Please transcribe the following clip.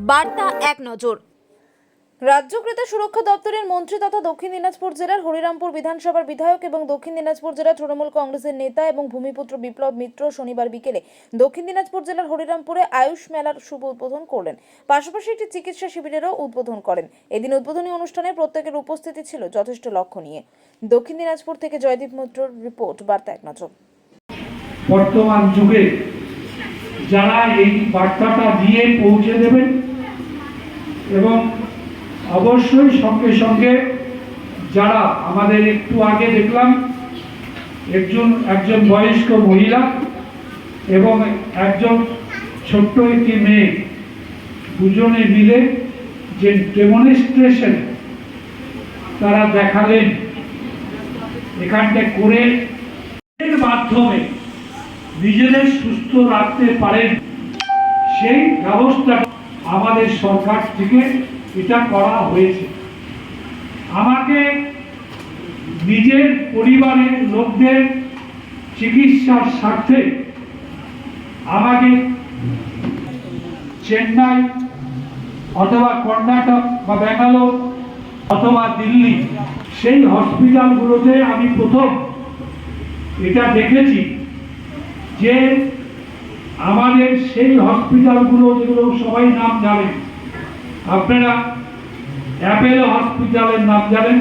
বার্তা এক নজর। রাজ্য ক্রেতা সুরক্ষা দপ্তরের মন্ত্রী তথা দক্ষিণ দিনাজপুর জেলার হরিরামপুর বিধানসভার বিধায়ক এবং দক্ষিণ দিনাজপুর জেলা তৃণমূল কংগ্রেসের নেতা এবং ভূমিপুত্র বিপ্লব মিত্র শনিবার বিকেলে দক্ষিণ দিনাজপুর জেলার হরিরামপুরে আয়ুষ মেলার শুভ উদ্বোধন করলেন। পাশাপাশি একটি চিকিৎসা শিবিরেরও উদ্বোধন করেন। এদিন উদ্বোধনী অনুষ্ঠানে প্রত্যেকের উপস্থিতি ছিল যথেষ্ট লক্ষণীয়। দক্ষিণ দিনাজপুর থেকে জয়দীপ মৈত্রর রিপোর্ট, বার্তা এক নজর। বর্তমান যুগে যারা এই বার্তাটা দিয়ে পৌঁছে দেবেন এবং অবশ্যই সঙ্গে সঙ্গে যারা আমাদের একটু আগে দেখলাম একজন বয়স্ক মহিলা এবং একজন ছোট্ট একটি মেয়ে, দুজনে মিলে যে ডেমনস্ট্রেশন তারা দেখালেন এখানটা করে এর মাধ্যমে নিজেদের সুস্থ রাখতে পারেন, সেই ব্যবস্থা আমাদের সরকার থেকে এটা করা হয়েছে। আমাকে নিজের পরিবারের লোকদের চিকিৎসার স্বার্থে আমাকে চেন্নাই অথবা কর্ণাটক বা ব্যাঙ্গালোর অথবা দিল্লি সেই হসপিটালগুলোতে আমি প্রথম এটা দেখেছি যে আমাদের সেই হসপিটালগুলো যেগুলো সবাই নাম জানেন, আপনারা অ্যাপেলো হসপিটালের নাম জানেন,